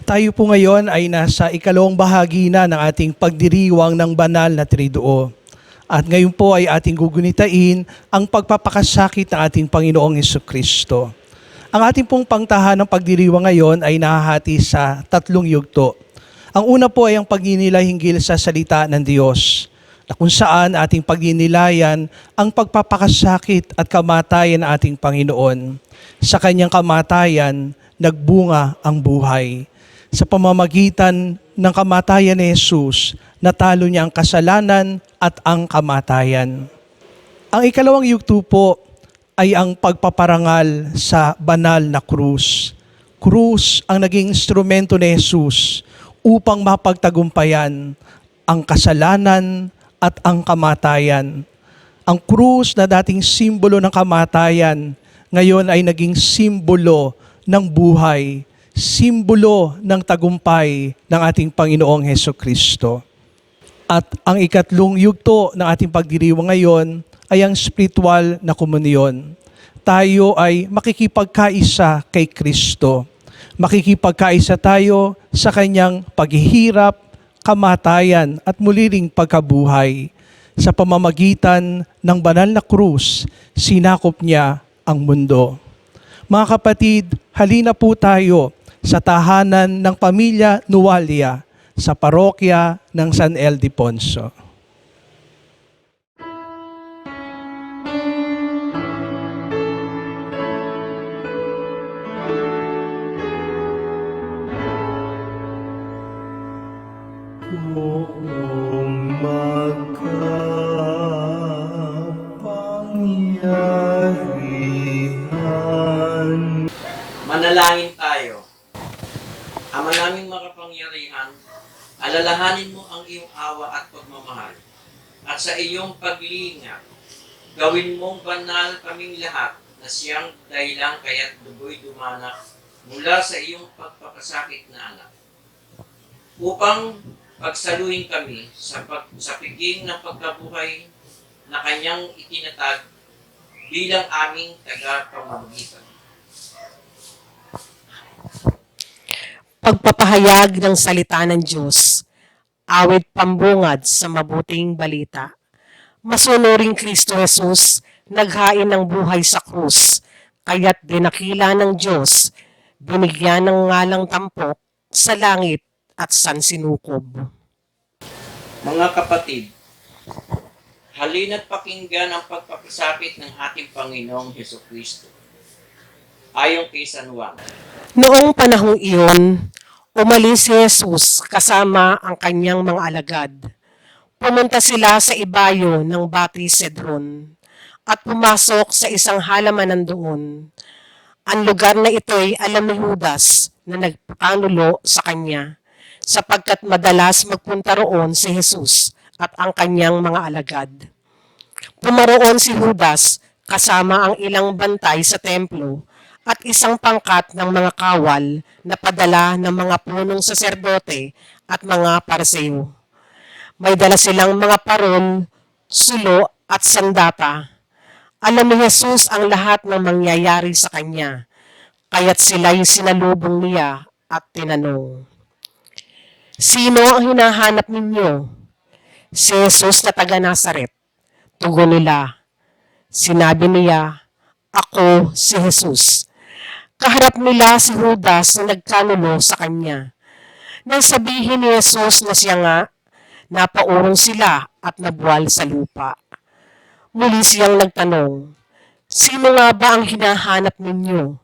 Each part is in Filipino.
Tayo po ngayon ay nasa ikalawang bahagi na ng ating pagdiriwang ng banal na triduo. At ngayon po ay ating gugunitain ang pagpapakasakit ng ating Panginoong Hesukristo. Ang ating pong pangtahan ng pagdiriwang ngayon ay nahahati sa tatlong yugto. Ang una po ay ang pagninilay hinggil sa salita ng Diyos, na kung saan ating pagninilayan ang pagpapakasakit at kamatayan ng ating Panginoon. Sa kanyang kamatayan, nagbunga ang buhay. Sa pamamagitan ng kamatayan ni Jesus, natalo niya ang kasalanan at ang kamatayan. Ang ikalawang yugto po ay ang pagpaparangal sa banal na krus. Krus ang naging instrumento ni Jesus upang mapagtagumpayan ang kasalanan at ang kamatayan. Ang krus na dating simbolo ng kamatayan, ngayon ay naging simbolo ng buhay, simbolo ng tagumpay ng ating Panginoong Hesukristo. At ang ikatlong yugto ng ating pagdiriwang ngayon ay ang spiritual na komunyon. Tayo ay makikipagkaisa kay Kristo. Makikipagkaisa tayo sa kanyang paghihirap, kamatayan at muli ring pagkabuhay. Sa pamamagitan ng banal na krus, sinakop niya ang mundo. Mga kapatid, halina po tayo sa tahanan ng pamilya Nuwalia sa parokya ng San Ildefonso. Manalangin tayo. Ama naming makapangyarihan, alalahanin mo ang iyong awa at pagmamahal. At sa iyong paglinga, gawin mong banal kaming lahat na siyang dahilan kaya't dugoy dumanak mula sa iyong pagpapasakit na anak. Upang pagsaluhin kami sa piging ng pagkabuhay na kanyang itinatag bilang aming tagapamamagitan. Pagpapahayag ng salita ng Diyos, awit pambungad sa mabuting balita. Masunuring Kristo Jesus, naghain ng buhay sa krus, kaya't dinakila ng Diyos, binigyan ng ngalang tampok sa langit at sansinukob. Mga kapatid, halina't pakinggan ang pagpapasakit ng ating Panginoong Hesukristo. Ayon kay San Juan. Noong panahong iyon, umalis si Jesus kasama ang kanyang mga alagad. Pumunta sila sa ibayo ng Bati Cedron at pumasok sa isang halamanan doon. Ang lugar na ito'y alam ni Judas na nagpanulo sa kanya, sapagkat madalas magpunta roon si Jesus at ang kanyang mga alagad. Pumaroon si Judas kasama ang ilang bantay sa templo at isang pangkat ng mga kawal na padala ng mga punong saserdote at mga pariseo. May dala silang mga parol, sulo at sandata. Alam ni Jesus ang lahat ng mangyayari sa kanya, kaya't sila'y sinalubong niya at tinanong, "Sino ang hinahanap ninyo?" "Si Jesus na taga Nazaret." Tugon nila. Sinabi niya, "Ako si Jesus." Kaharap nila si Judas na nagkanulo sa kanya. Nang sabihin ni Jesus na siya nga, napaurong sila at nabuwal sa lupa. Muli siyang nagtanong, "Sino nga ba ang hinahanap ninyo?"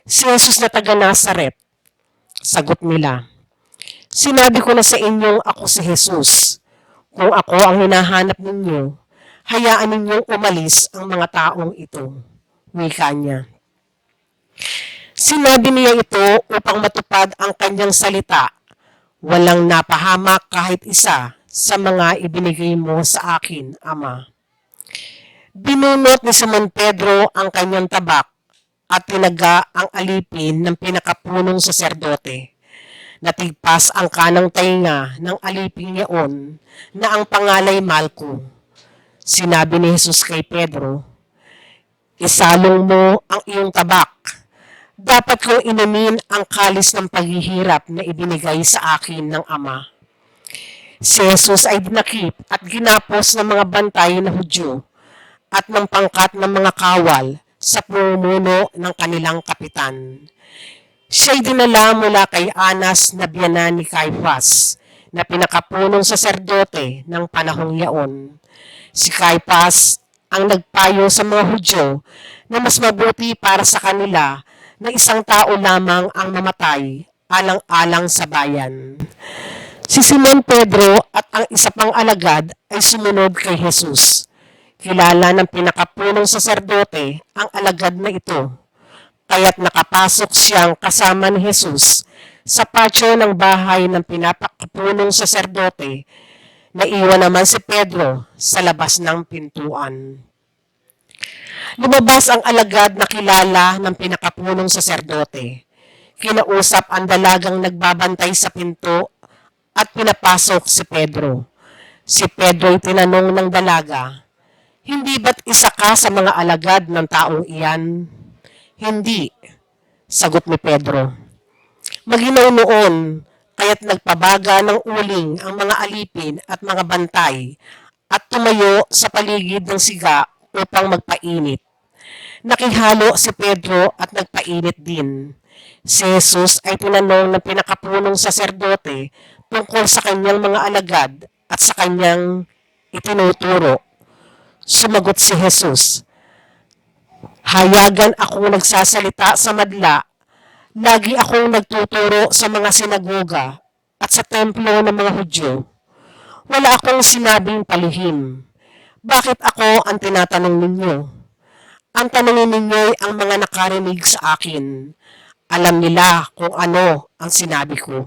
"Si Jesus na taga Nazaret." Sagot nila, "Sinabi ko na sa inyong ako si Jesus. Kung ako ang hinahanap ninyo, hayaan ninyong umalis ang mga taong ito." Wika niya. Sinabi niya ito upang matupad ang kanyang salita. "Walang napahamak kahit isa sa mga ibinigay mo sa akin, Ama." Binunot ni Simon Pedro ang kanyang tabak at tinaga ang alipin ng pinakapunong saserdote. Natigpas ang kanang tainga ng alipin niyaon na ang pangalay Malco. Sinabi ni Jesus kay Pedro, "Isalong mo ang iyong tabak." Dapat kong inumin ang kalis ng paghihirap na ibinigay sa akin ng Ama. Si Jesus ay dinakip at ginapos ng mga bantay na Hudyo at ng pangkat ng mga kawal sa pamumuno ng kanilang kapitan. Siya'y dinala mula kay Anas na biyanan ni Caiphas, na pinakapunong saserdote ng panahong yaon. Si Caiphas ang nagpayo sa mga Hudyo na mas mabuti para sa kanila na isang tao lamang ang mamatay alang-alang sa bayan. Si Simon Pedro at ang isa pang alagad ay sumunod kay Jesus. Kilala ng pinakapunong saserdote ang alagad na ito, kaya't nakapasok siyang kasama ni Jesus sa patio ng bahay ng pinakapunong saserdote. Naiwan naman si Pedro sa labas ng pintuan. Lumabas ang alagad na kilala ng pinakapunong saserdote. Kinausap ang dalagang nagbabantay sa pinto at pinapasok si Pedro. Si Pedro ay tinanong ng dalaga, "Hindi ba't isa ka sa mga alagad ng taong iyan?" "Hindi," sagot ni Pedro. Maginaw noon, kaya't nagpabaga ng uling ang mga alipin at mga bantay at tumayo sa paligid ng siga upang magpainit. Nakihalo si Pedro at nagpainit din. Si Jesus ay tinanong ng pinakapunong saserdote tungkol sa kanyang mga alagad at sa kanyang itinuturo. Sumagot si Jesus, "Hayagan akong nagsasalita sa madla. Lagi akong nagtuturo sa mga sinagoga at sa templo ng mga Hudyo. Wala akong sinabing palihim. Bakit ako ang tinatanong ninyo? Ang tanongin ninyo ang mga nakarinig sa akin. Alam nila kung ano ang sinabi ko."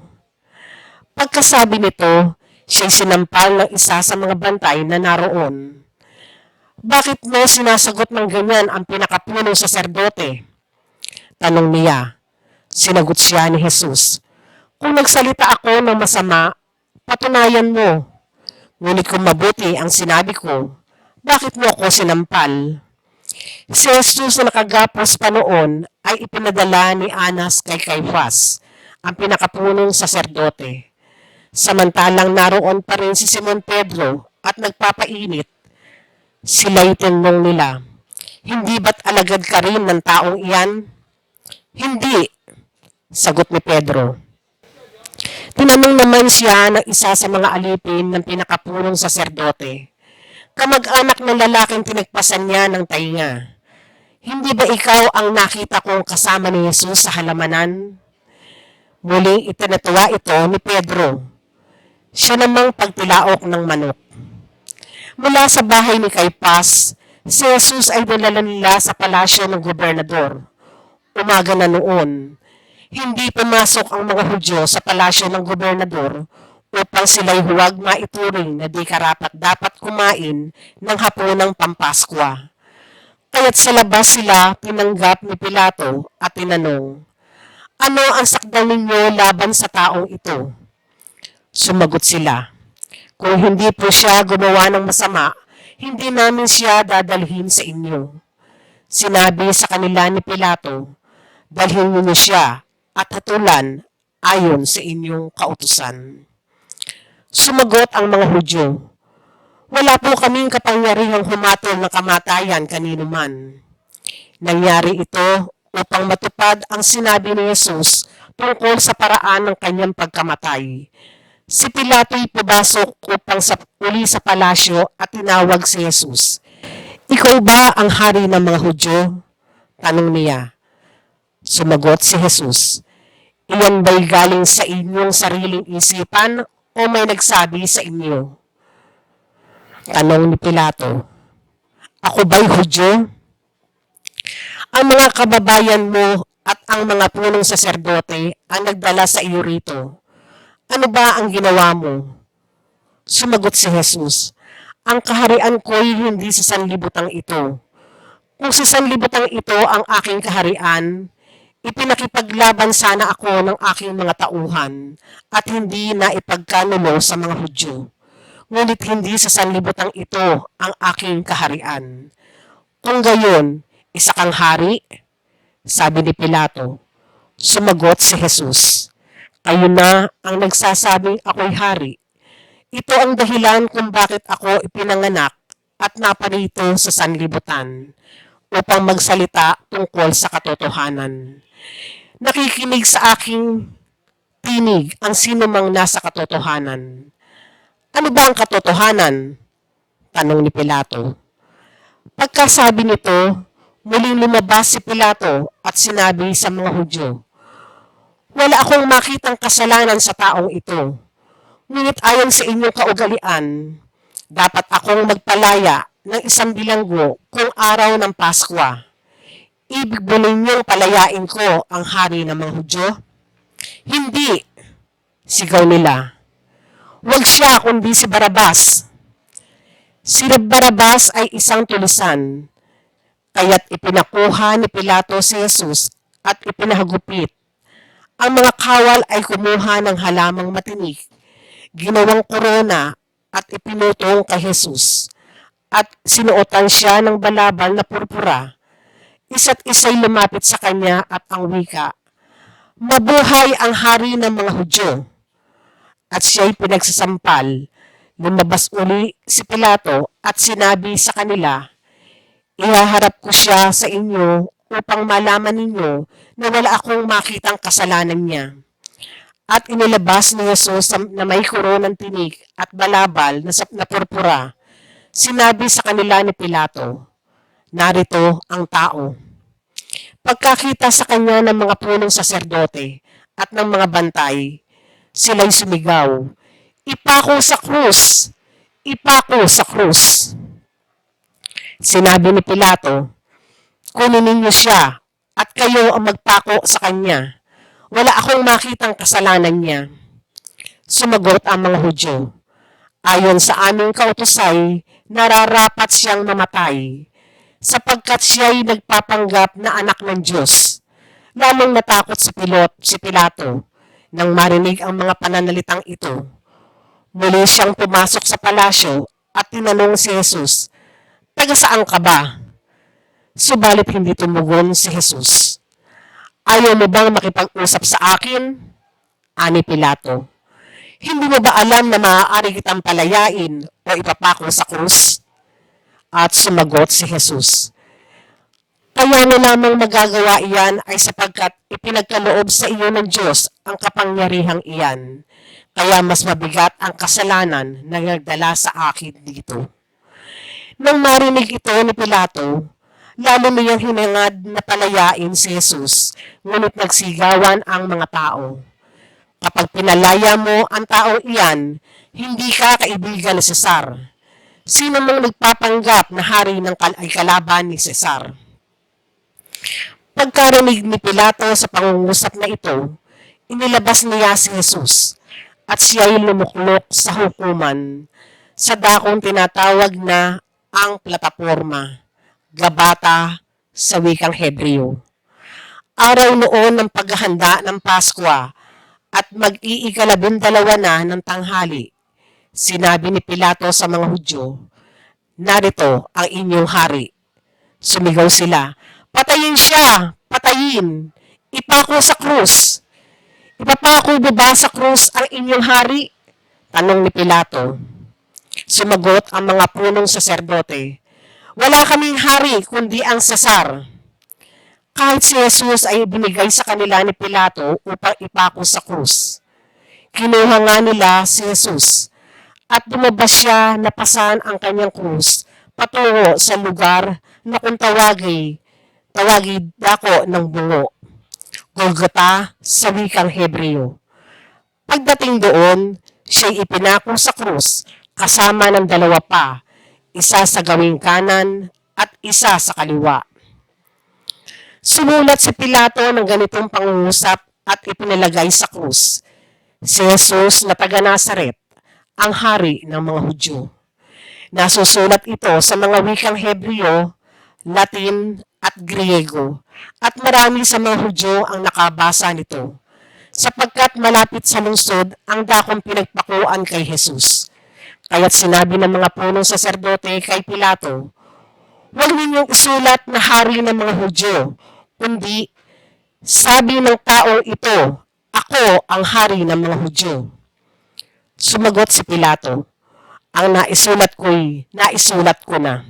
Pagkasabi nito, siya'y sinampal ng isa sa mga bantay na naroon. "Bakit mo sinasagot ng ganyan ang pinakapunong saserdote?" tanong niya. Sinagot siya ni Jesus, "Kung nagsalita ako ng masama, patunayan mo. Ngunit kung mabuti ang sinabi ko, bakit mo ako sinampal?" Si Jesus na nakagapos pa noon ay ipinadala ni Anas kay Caiphas, ang pinakapunong saserdote. Samantalang naroon pa rin si Simon Pedro at nagpapainit, sila'y tinanong nila, "Hindi ba't alagad ka rin ng taong iyan?" "Hindi," sagot ni Pedro. Tinanong naman siya ng isa sa mga alipin ng pinakapunong saserdote, kamag-anak ng lalaking tinagpasan niya ng tainga, "Hindi ba ikaw ang nakita kong kasama ni Jesus sa halamanan?" Muling itinatuwa ito ni Pedro. Siya namang pagtilaok ng manok. Mula sa bahay ni Caiphas, si Jesus ay dinala nila sa palasyo ng gobernador. Umaga na noon, hindi pumasok ang mga Hudyo sa palasyo ng gobernador upang sila'y huwag maituring na di karapat-dapat kumain ng hapunang Pampaskwa. Kaya't sa labas sila tinanggap ni Pilato at tinanong, "Ano ang sakdal ninyo laban sa taong ito?" Sumagot sila, "Kung hindi po siya gumawa ng masama, hindi namin siya dadalhin sa inyo." Sinabi sa kanila ni Pilato, "Dalhin niyo siya at hatulan ayon sa inyong kautusan." Sumagot ang mga Hudyo, "Wala po kaming kapangyarihang humatol ng kamatayan kanino man." Nangyari ito upang matupad ang sinabi ni Jesus tungkol sa paraan ng kanyang pagkamatay. Si Pilato'y pumasok upang uli sa palasyo at tinawag si Jesus. "Ikaw ba ang hari ng mga Hudyo?" tanong niya. Sumagot si Jesus, "Iyan ba'y galing sa inyong sariling isipan o may nagsabi sa inyo?" Tanong ni Pilato, "Ako ba'y Hudyo? Ang mga kababayan mo at ang mga punong saserdote ang nagdala sa iyo rito. Ano ba ang ginawa mo?" Sumagot si Jesus, "Ang kaharian ko'y hindi sa sanlibutan ito. Kung sa sanlibutan ito ang aking kaharian, ipinakipaglaban sana ako ng aking mga tauhan at hindi na ipagkanulo sa mga Hudyo. Ngunit hindi sa sanlibutan ito ang aking kaharian. Kung gayon, isa kang hari?" Sabi ni Pilato, Sumagot si Jesus, "Kayo na ang nagsasabing ako'y hari. Ito ang dahilan kung bakit ako ipinanganak at naparito sa sanlibutan, upang magsalita tungkol sa katotohanan. Nakikinig sa aking tinig ang sinumang nasa katotohanan." "Ano ba ang katotohanan?" tanong ni Pilato. Pagkasabi nito, muling lumabas si Pilato at sinabi sa mga Hudyo, "Wala akong makitang kasalanan sa taong ito. Ngunit ayon sa inyong kaugalian, dapat akong magpalaya ng 1 bilanggo kung araw ng Paskwa. Ibig ba ninyong palayain ko ang hari ng mga Hudyo?" "Hindi," sigaw nila. "Huwag siya kundi si Barabas." Si Barabas ay isang tulisan, kaya't ipinakuha ni Pilato si Jesus at ipinahagupit. Ang mga kawal ay kumuha ng halamang matinik, ginawang korona at ipinutong kay Jesus, at sinuotan siya ng balabal na purpura. Isa't isa'y lumapit sa kanya at ang wika, "Mabuhay ang hari ng mga Hudyo." At siya'y pinagsasampal. Lumabas uli si Pilato at sinabi sa kanila, "Ihaharap ko siya sa inyo upang malaman ninyo na wala akong makitang kasalanan niya." At inilabas ni Jesus na may koronang tinik at balabal na purpura. Sinabi sa kanila ni Pilato, "Narito ang tao." Pagkakita sa kanya ng mga punong saserdote at ng mga bantay, sila'y sumigaw, "Ipako sa krus! Ipako sa krus!" Sinabi ni Pilato, "Kunin ninyo siya at kayo ang magpako sa kanya. Wala akong makitang kasalanan niya." Sumagot ang mga Hudyo, "Ayon sa aming kautusay, nararapat siyang mamatay, sapagkat siya'y nagpapanggap na anak ng Diyos." Lalong natakot si Pilato nang marinig ang mga pananalitang ito. Muli siyang pumasok sa palasyo at tinanong si Jesus, "Taga saan ka ba?" Subalit hindi tumugon si Jesus. "Ayaw mo bang makipag-usap sa akin?" ani Pilato. "Hindi mo ba alam na maaari kitang palayain o ipapako sa krus?" At sumagot si Jesus, "Kaya na lamang magagawa iyan ay sapagkat ipinagkaloob sa iyo ng Diyos ang kapangyarihang iyan. Kaya mas mabigat ang kasalanan na nagdala sa akin dito." Nang marinig ito ni Pilato, lalo niyang hinangad na palayain si Jesus, ngunit nagsigawan ang mga tao, "Kapag pinalaya mo ang taong iyan, hindi ka kaibigan ni Cesar. Sino mang nagpapanggap na hari ay kalaban ni Cesar?" Pagkarinig ni Pilato sa pangungusap na ito, inilabas niya si Jesus at siya'y lumuklok sa hukuman sa dakong tinatawag na ang plataporma, Gabata sa wikang Hebreo. Araw noon ng paghahanda ng Paskwa at mag-iikalabindalawa na ng tanghali, sinabi ni Pilato sa mga Hudyo, "Narito ang inyong hari." Sumigaw sila, "Patayin siya! Patayin! Ipako sa krus!" "Ipapako mo ba sa krus ang inyong hari?" tanong ni Pilato. Sumagot ang mga punong saserdote, "Wala kaming hari kundi ang Cesar." Kahit si Jesus ay binigay sa kanila ni Pilato upang ipako sa krus, kinuha nga nila si Jesus at lumabas siya na pasan ang kanyang krus patungo sa lugar na kung tawagi dako ng bungo, Golgota sa wikang Hebreo. Pagdating doon, siya'y ipinako sa krus kasama ng 2 pa, isa sa gawing kanan at isa sa kaliwa. Sumulat si Pilato ng ganitong pangungusap at ipinalagay sa krus, "Si Jesus na taga Nazaret, ang hari ng mga Hudyo." Nasusulat ito sa mga wikang Hebreo, Latin at Griego, at marami sa mga Hudyo ang nakabasa nito, sapagkat malapit sa lungsod ang dakong pinagpakuan kay Jesus. Kaya't sinabi ng mga punong saserdote kay Pilato, "Huwag ninyong isulat na hari ng mga Hudyo, kundi Sabi ng taong ito, "Ako ang hari ng mga Hudyo." Sumagot si Pilato, "Ang naisulat ko na."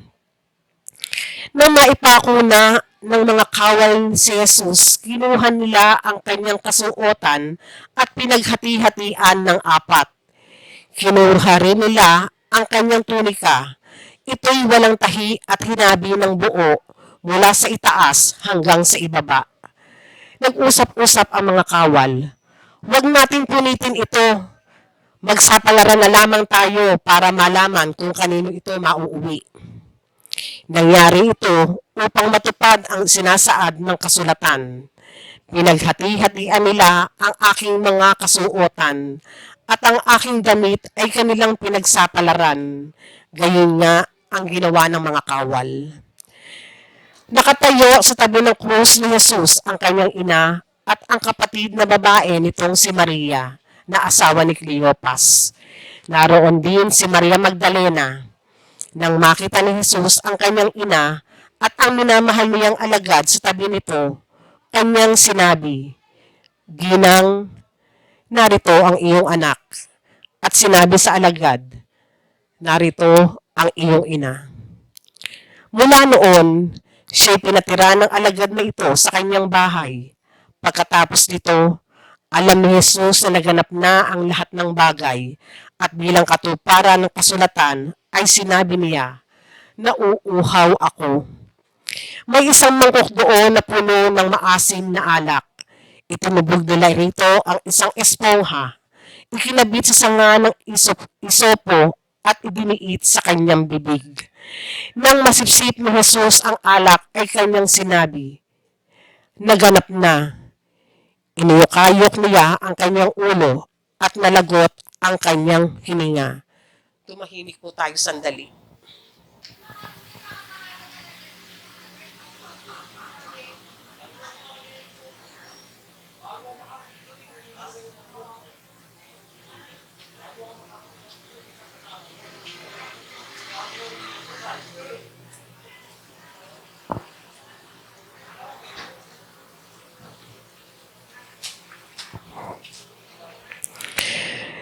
Nang maipako na ng mga kawal si Jesus, kinuha nila ang kanyang kasuotan at pinaghati-hatian ng apat. Kinuha rin nila ang kanyang tunika. Ito'y walang tahi at hinabi ng buo mula sa itaas hanggang sa ibaba. Nag-usap-usap ang mga kawal. "Huwag natin punitin ito. Magsapalaran na lamang tayo para malaman kung kanino ito mauuwi." Nangyari ito upang matupad ang sinasaad ng kasulatan. Pinaghati-hatian nila ang aking mga kasuotan at ang aking damit ay kanilang pinagsapalaran. Gayon nga ang ginawa ng mga kawal. Nakatayo sa tabi ng krus ni Jesus ang kanyang ina at ang kapatid na babae nitong si Maria, na asawa ni Cleopas. Naroon din si Maria Magdalena. Nang makita ni Jesus ang kanyang ina at ang minamahal niyang alagad sa tabi nito, kanyang sinabi, "Ginang, narito ang iyong anak." At sinabi sa alagad, "Narito ang iyong ina." Mula noon, siya'y pinatira ng alagad na ito sa kanyang bahay. Pagkatapos nito, alam ni Jesus na naganap na ang lahat ng bagay at bilang katuparan ng kasulatan ay sinabi niya, "Nauuhaw ako." May isang mangkok doon na puno ng maasim na alak. Itinubog nila rito ang isang espongha. Ikinabit sa sanga ng isopo at idiniit sa kanyang bibig. Nang masipsip ni Jesus ang alak ay kanyang sinabi, "Naganap na." Inuyok-ayok niya ang kanyang ulo at nalagot ang kanyang hininga. Tumahimik po tayo sandali.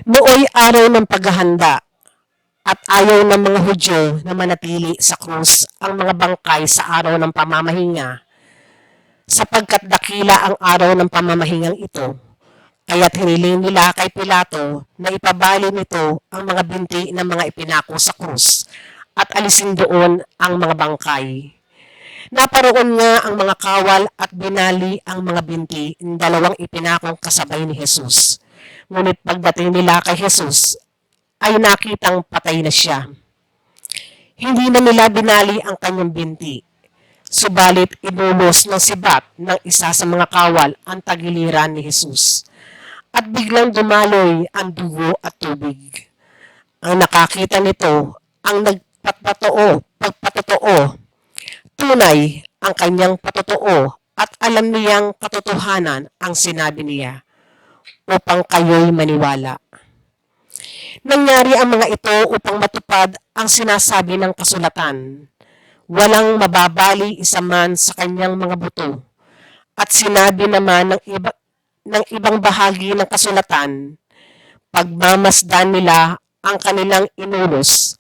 Nooy araw ng paghahanda at ayaw ng mga Hudyo na manatili sa krus ang mga bangkay sa araw ng pamamahinga, sapagkat dakila ang araw ng pamamahingang ito. Kaya't hiniling nila kay Pilato na ipabali nito ang mga binti ng mga ipinako sa krus at alisin doon ang mga bangkay. Naparoon nga ang mga kawal at binali ang mga binti ng dalawang ipinakong kasabay ni Jesus. Ngunit pagdating nila kay Jesus, ay nakitang patay na siya. Hindi na nila binali ang kanyang binti. Subalit inulos ng sibat ng isa sa mga kawal ang tagiliran ni Jesus. At biglang dumaloy ang dugo at tubig. Ang nakakita nito ang pagpatotoo. Tunay ang kanyang patotoo at alam niyang katotohanan ang sinabi niya upang kayo'y maniwala. Nangyari ang mga ito upang matupad ang sinasabi ng kasulatan. Walang mababali isa man sa kanyang mga buto. At sinabi naman ng ibang bahagi ng kasulatan, pagmamasdan nila ang kanilang inulos.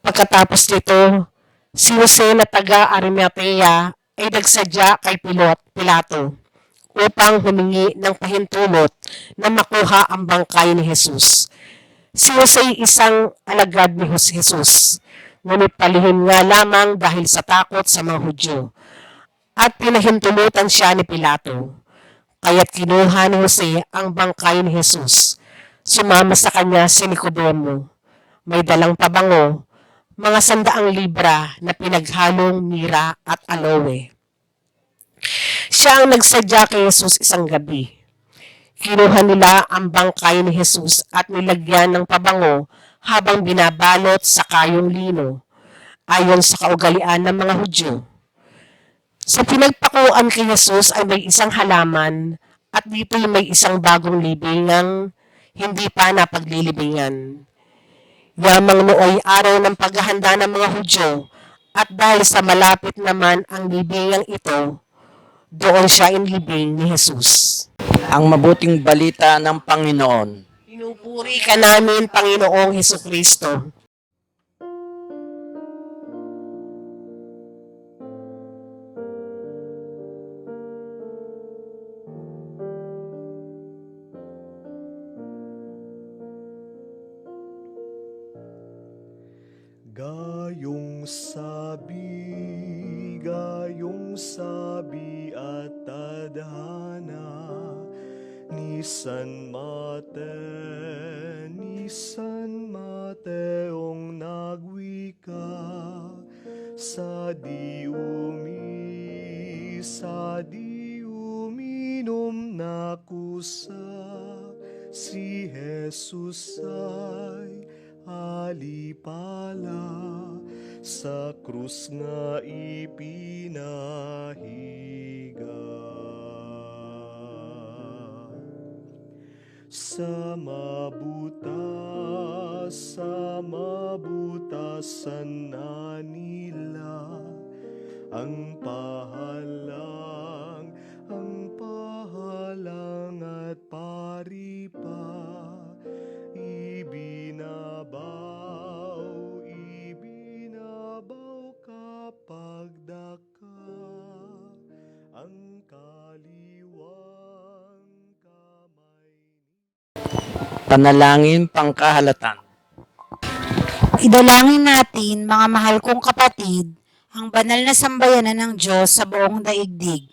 Pagkatapos nito, si Jose na taga Arimatea ay nagsadya kay Pilato upang humingi ng pahintulot na makuha ang bangkay ni Jesus. Si Jose ay isang alagad ni Jesus, ngunit palihim nga lamang dahil sa takot sa mga Hudyo. At pinahintulutan siya ni Pilato. Kaya't kinuha ni Jose ang bangkay ni Jesus. Sumama sa kanya si Nicodemo. May dalang pabango, mga 100 libra na pinaghalong mira at aloe. Siya ang nagsadya kay Jesus isang gabi. Kinuha nila ang bangkay ni Jesus at nilagyan ng pabango habang binabalot sa kayong lino, ayon sa kaugalian ng mga Hudyo. Sa pinagpakuan kay Jesus ay may isang halaman at dito'y may isang bagong libingang hindi pa napaglilibingan. Yamang nooy araw ng paghahanda ng mga Hudyo at dahil sa malapit naman ang libingang ito, doon siya inilibing ni Jesus. Ang mabuting balita ng Panginoon. Pinupuri ka namin, Panginoong Hesukristo. Gayong sabi at tadhana ni San Mateong nagwika sa di uminom na kusa, si Jesus ay alipala, sa krus nga ipinahiga. Sa mabutasan na nila ang pahalang at paripa, ibinabaw kapag daka ang kaliwang kamay. Panalangin pangkahalatan. Idalangin natin, mga mahal kong kapatid, ang banal na sambayanan ng Diyos sa buong daigdig,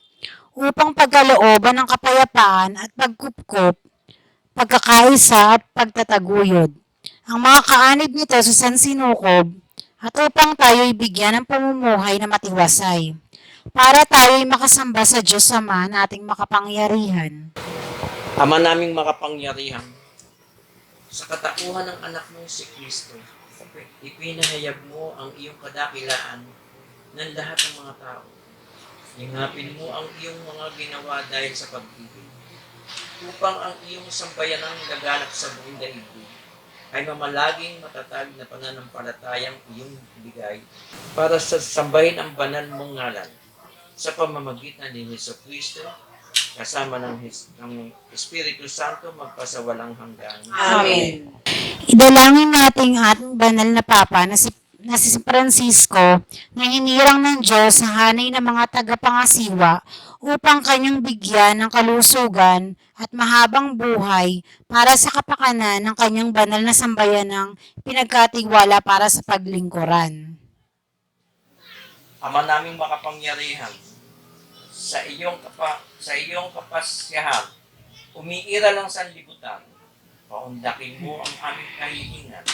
upang pagkalooban ng kapayapaan at pagkupkop, pagkakaisa at pagtataguyod. Ang mga kaanib nito sa sansinukob, at upang tayo'y bigyan ng pamumuhay na matiwasay, para tayo'y makasamba sa Diyos Ama nating makapangyarihan. Ama naming makapangyarihan, sa katauhan ng anak mong si Kristo, ipinahayag mo ang iyong kadakilaan ng lahat ng mga tao. Ingapin mo ang iyong mga ginawa dahil sa pag-ibig, upang ang iyong sambayanang gaganap sa buong daigdig ay mamalaging matatag na pananampalatayang iyong ibigay para sa sambahin ang banal mong ngalan sa pamamagitan ni Jesucristo kasama ng Espiritu Santo magpasawalang hanggan. Amen. Idalangin nating ating banal na Papa na si Francisco na hinirang ng Diyos sa hanay ng mga tagapangasiwa upang kanyang bigyan ng kalusugan at mahabang buhay para sa kapakanan ng kanyang banal na sambayanang pinagkatiwala para sa paglingkuran. Ama naming makapangyarihan, sa iyong kapasyahan, umiiral ang sanlibutan. Paundakin mo ang aming kahilingan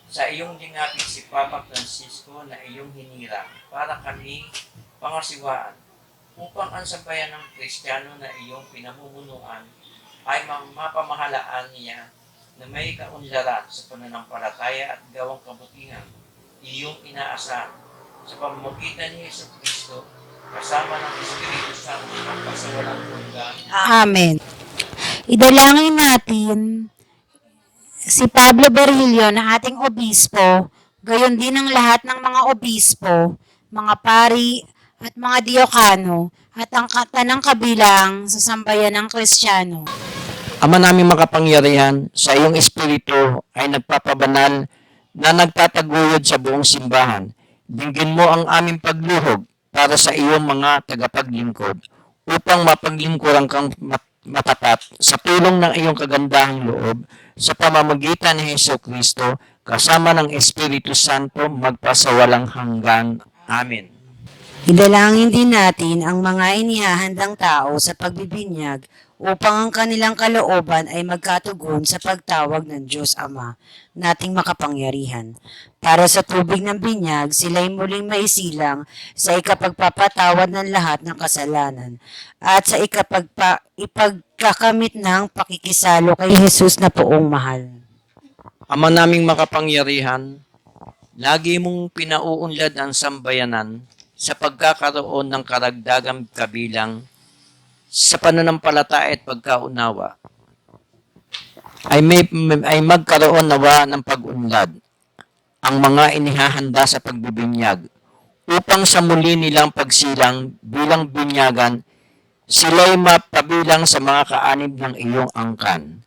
sa iyong dingapit si Papa Francisco na iyong hinirang para kami pangasiwaan upang ang sambayan ng Kristiyano na iyong pinamumunuan ay mapamahalaan niya na may kaunlaran sa pananampalataya at gawang kabutihan iyong inaasahan sa pamamagitan ni Jesucristo kasama ng Espiritu Santo magpasawalang hanggan. Amen. Idalangin natin si Pablo Berrillo na ating obispo, gayon din ang lahat ng mga obispo, mga pari at mga diokano at ang tanang kabilang sa sambayan ng Kristiyano. Ama naming makapangyarihan, sa iyong Espiritu ay nagpapabanal na nagtataguyod sa buong simbahan. Dinggin mo ang aming pagluhog para sa iyong mga tagapaglingkod upang mapaglingkuran kang matapat sa tulong ng iyong kagandahang loob sa pamamagitan ni Jesucristo kasama ng Espiritu Santo magpasawalang hanggan. Amen. Idalangin din natin ang mga inihahandang tao sa pagbibinyag upang ang kanilang kalooban ay magkatugon sa pagtawag ng Diyos Ama nating makapangyarihan. Para sa tubig ng binyag, sila'y muling maisilang sa ikapagpapatawad ng lahat ng kasalanan at sa ipagkakamit ng pakikisalo kay Jesus na poong mahal. Ama naming makapangyarihan, lagi mong pinauunlad ang sambayanan sa pagkakaroon ng karagdagang kabilang sa pananampalataya at pagkaunawa. Ay magkaroon nawa ng pag-unlad ang mga inihahanda sa pagbibinyag upang sa muli nilang pagsilang bilang binyagan sila'y mapabilang sa mga kaanib ng iyong angkan.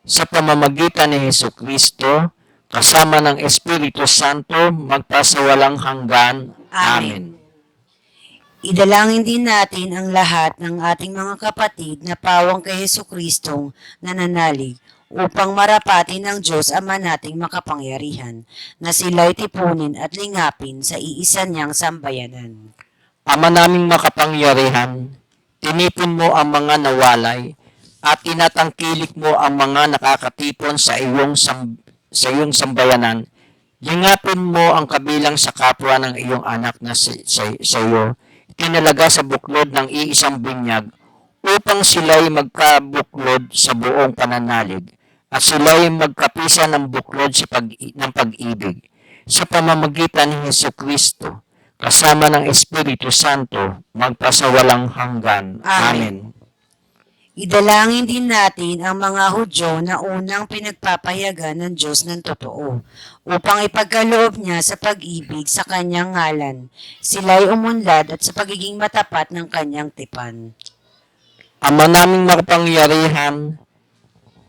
Sa pamamagitan ni Hesu Kristo, kasama ng Espiritu Santo, magpasawalang hanggan. Amen. Idalangin din natin ang lahat ng ating mga kapatid na pawang kay Hesu Kristong nananalig upang marapati ng Diyos Ama nating makapangyarihan na sila'y tipunin at lingapin sa iisa niyang sambayanan. Ama naming makapangyarihan, tinipon mo ang mga nawalay at tinatangkilik mo ang mga nakakatipon sa iyong sambayanan. Lingapin mo ang kabilang sa kapwa ng iyong anak na sa iyo, tinalaga sa buklod ng iisang binyag upang sila'y magkabuklod sa buong pananalig at sila'y magkapisa ng buklod ng pag-ibig sa pamamagitan ni Hesu Kristo, kasama ng Espiritu Santo, magpasawalang hanggan. Amen. Idalangin din natin ang mga Hudyo na unang pinagpapayagan ng Diyos ng totoo upang ipagkaloob niya sa pag-ibig sa kanyang ngalan. Sila'y umunlad at sa pagiging matapat ng kanyang tipan. Ama naming makapangyarihan,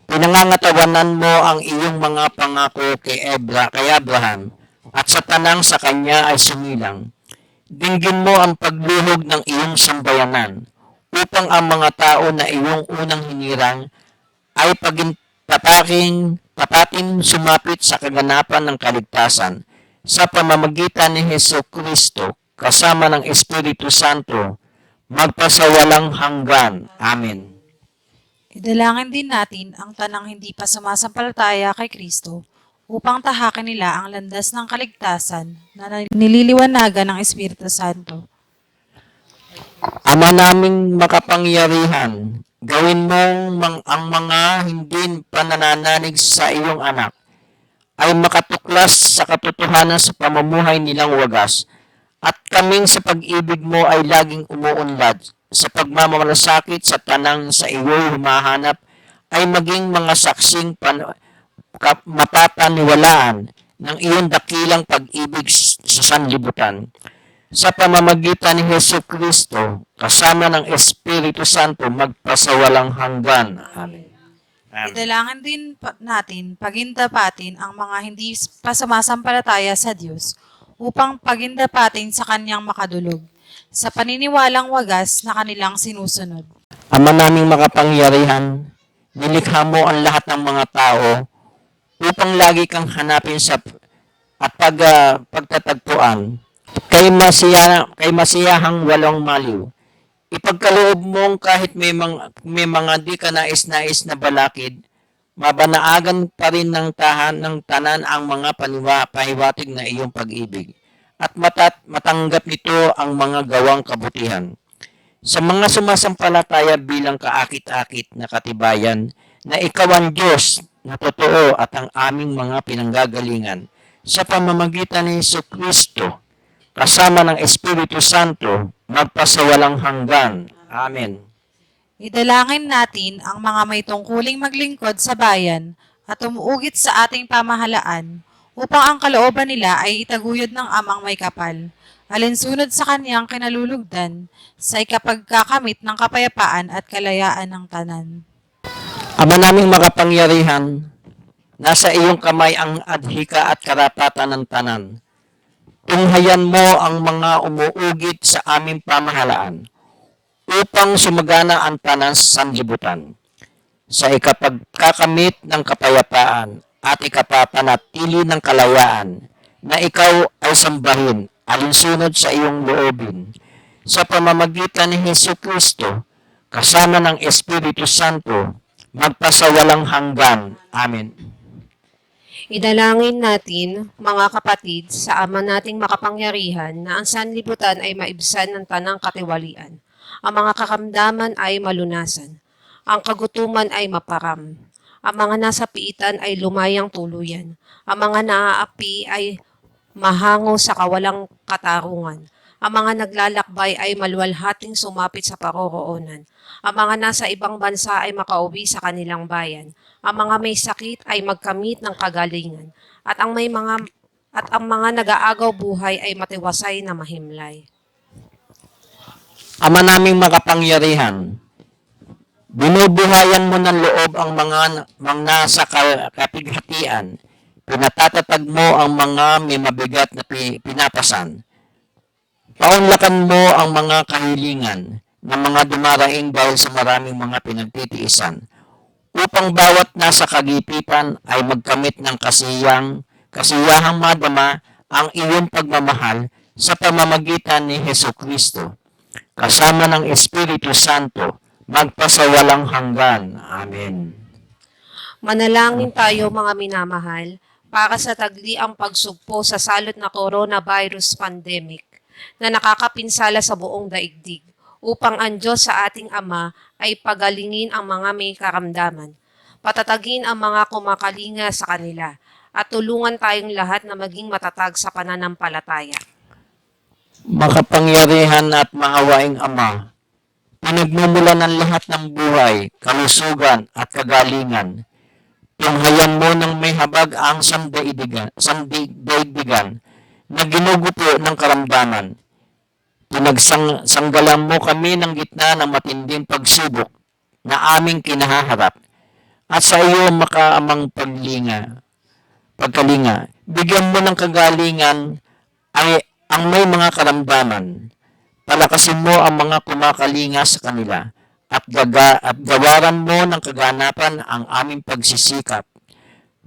pinangangatawanan mo ang iyong mga pangako kay Abraham at sa tanang sa kanya ay sumilang. Dinggin mo ang pagluhog ng iyong sambayanan upang ang mga tao na iyong unang hinirang ay tapatin sumapit sa kaganapan ng kaligtasan sa pamamagitan ni Hesu Kristo kasama ng Espiritu Santo, magpasawalang hanggan. Amen. Idalangin din natin ang tanang hindi pa sumasampalataya kay Kristo upang tahakin nila ang landas ng kaligtasan na nililiwanagan ng Espiritu Santo. Ama naming makapangyarihan, gawin mong ang mga hindi panananalig sa iyong anak ay makatuklas sa katotohanan sa pamumuhay nilang wagas at kaming sa pag-ibig mo ay laging umuunlad sa pagmamalasakit sa tanang sa iyo'y humahanap ay maging mga saksing mapapaniwalaan ng iyong dakilang pag-ibig sa sanlibutan. Sa pamamagitan ni Hesu Kristo, kasama ng Espiritu Santo, magpasawalang hanggan. Amen. Idalangin din natin pagindapatin ang mga hindi pa sumasampalataya sa Diyos upang pagindapatin sa kanyang makadulog sa paniniwalang wagas na kanilang sinusunod. Ama naming makapangyarihan, nilikha mo ang lahat ng mga tao upang lagi kang hanapin at pagtatagpuan kay masiyahang walang maliw. Ipagkaloob mong kahit may mga di ka nais-nais na balakid, mabanaagan pa rin ng tanan ang mga pahiwatig na iyong pag-ibig at matanggap nito ang mga gawang kabutihan. Sa mga sumasampalataya bilang kaakit-akit na katibayan na ikaw ang Diyos na totoo at ang aming mga pinanggagalingan sa pamamagitan ni Hesu Kristo, kasama ng Espiritu Santo, magpasawalang hanggan. Amen. Idalangin natin ang mga may tungkuling maglingkod sa bayan at umuugit sa ating pamahalaan upang ang kalooban nila ay itaguyod ng amang may kapal, alinsunod sa kaniyang kinalulugdan sa ikapagkakamit ng kapayapaan at kalayaan ng tanan. Ama naming makapangyarihan, nasa iyong kamay ang adhika at karapatan ng tanan. Tunghayan mo ang mga umuugit sa aming pamahalaan upang sumagana ang tanan sa sanlibutan sa ikapagkakamit ng kapayapaan at ikapapanatili ng kalayaan na ikaw ay sambahin alinsunod sa iyong loobin sa pamamagitan ni Hesu Kristo kasama ng Espiritu Santo, magpasawalang hanggan. Amen. Idalangin natin, mga kapatid, sa Ama nating makapangyarihan na ang sanlibutan ay maibsan ng tanang katiwalian. Ang mga kakamdaman ay malunasan. Ang kagutuman ay maparam. Ang mga nasa piitan ay lumayang tuluyan. Ang mga naaapi ay mahango sa kawalang katarungan. Ang mga naglalakbay ay maluwalhating sumapit sa paroroonan. Ang mga nasa ibang bansa ay makauwi sa kanilang bayan. Ang mga may sakit ay magkamit ng kagalingan. At ang mga nag-aagaw buhay ay matiwasay na mahimlay. Ama naming makapangyarihan, binubuhayan mo ng loob ang mga nasa kapighatian. Pinatatatag mo ang mga may mabigat na pinapasan. Paunlakan mo ang mga kahilingan ng mga dumaraing dahil sa maraming mga pinagtitiisan, upang bawat nasa kagipitan ay magkamit ng kasiyahang madama ang iyong pagmamahal sa pamamagitan ni Hesu Kristo, kasama ng Espiritu Santo, magpasawalang hanggan. Amen. Manalangin tayo mga minamahal para sa tagliang pagsugpo sa salot na coronavirus pandemic na nakakapinsala sa buong daigdig upang ang Diyos sa ating Ama ay pagalingin ang mga may karamdaman, patatagin ang mga kumakalinga sa kanila, at tulungan tayong lahat na maging matatag sa pananampalataya. Makapangyarihan at maawaing Ama, pinagmumulan ng lahat ng buhay, kalusugan at kagalingan, tunghayan mo ng may habag ang sandaigdigan na ginugupo ng karamdaman. Pinagsanggalan mo kami ng gitna ng matinding pagsubok na aming kinahaharap, at sa iyo makaamang pagkalinga, bigyan mo ng kagalingan ay ang may mga karamdaman. Palakasin mo ang mga kumakalinga sa kanila, at gawaran mo ng kaganapan ang aming pagsisikap.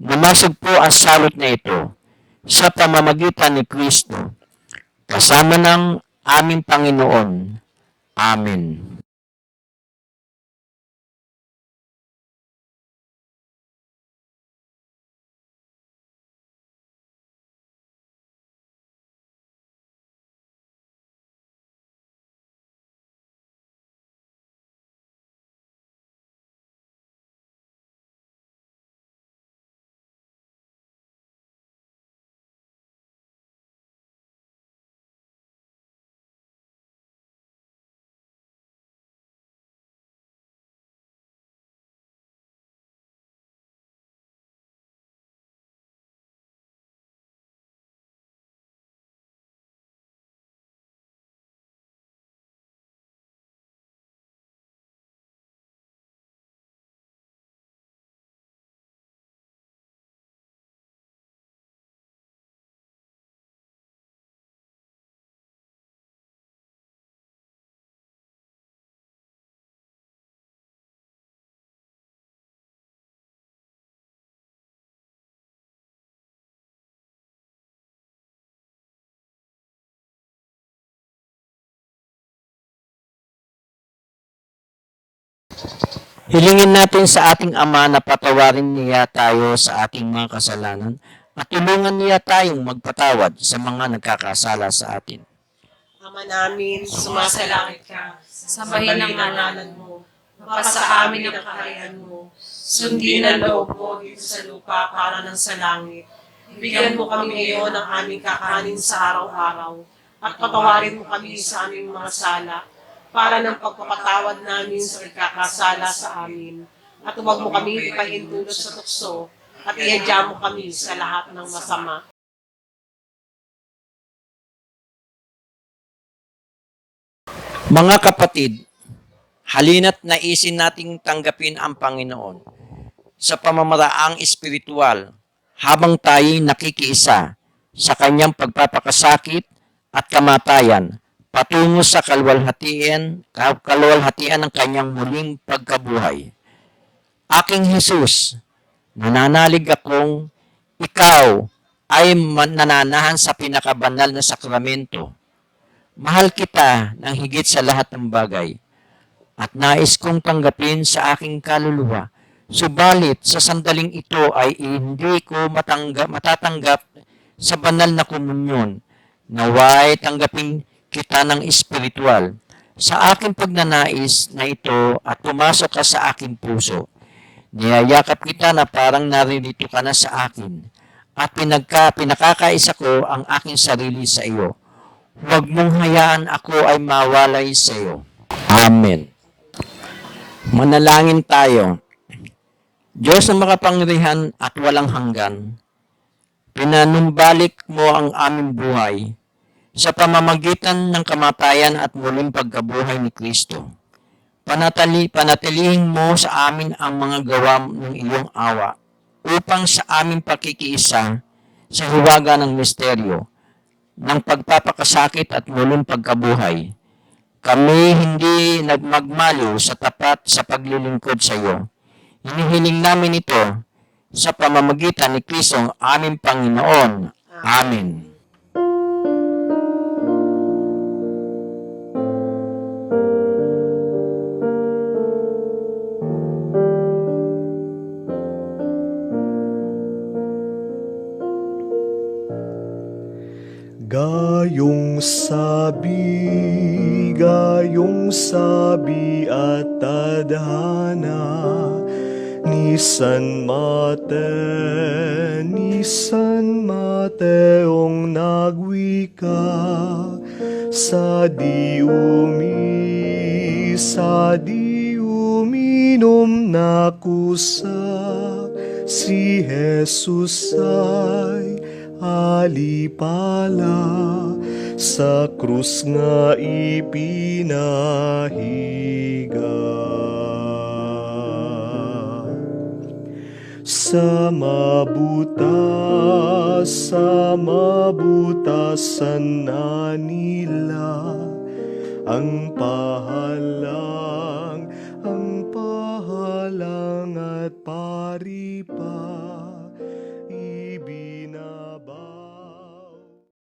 Lumasog po ang salot na ito sa pamamagitan ni Kristo, kasama ng aming Panginoon. Amen. Hilingin natin sa ating Ama na patawarin niya tayo sa ating mga kasalanan at tulungan niya tayong magpatawad sa mga nagkakasala sa atin. Ama namin, sumasalangit ka, Sambahin ang ngalan mo, mapasa amin ang kaharian mo, sundin ang loob mo dito sa lupa para ng sa langit. Bigyan mo kami ngayon ng aming kakanin sa araw-araw, at patawarin mo kami sa aming mga sala, para ng pagpapatawad namin sa nagkakasala sa amin. At huwag mo kami ipahintulot sa tukso, at ihadya mo kami sa lahat ng masama. Mga kapatid, halina't naisin nating tanggapin ang Panginoon sa pamamaraang espiritual habang tayo'y nakikiisa sa kanyang pagpapakasakit at kamatayan patungo sa kalwalhatian ng kanyang muling pagkabuhay. Aking Jesus, nananalig akong ikaw ay nananahan sa pinakabanal na sakramento. Mahal kita ng higit sa lahat ng bagay, at nais kong tanggapin sa aking kaluluwa. Subalit sa sandaling ito ay hindi ko matatanggap sa banal na komunyon. Naway tanggapin kita ng espiritual sa aking pagnanais na ito at pumasok ka sa aking puso. Niyayakap kita na parang naririto ka na sa akin at pinakakaisa ko ang aking sarili sa iyo. Huwag mong hayaan ako ay mawalay sa iyo. Amen. Manalangin tayo. Diyos na makapangyarihan at walang hanggan, pinanumbalik mo ang aming buhay sa pamamagitan ng kamatayan at muling pagkabuhay ni Kristo. Panatilihin mo sa amin ang mga gawa ng iyong awa upang sa aming pakikiisa sa hiwaga ng misteryo ng pagpapakasakit at muling pagkabuhay, kami hindi nagmagmaliw sa tapat sa paglilingkod sa iyo. Hinihiling namin ito sa pamamagitan ni Kristo ang aming Panginoon. Amen. Gayong sabi at tadhana ni San Mateong nagwika sa di uminom na kusa, si Jesus ay alipala sa krus nga ipinahiga. Sa mabutasan na nila ang pahalang at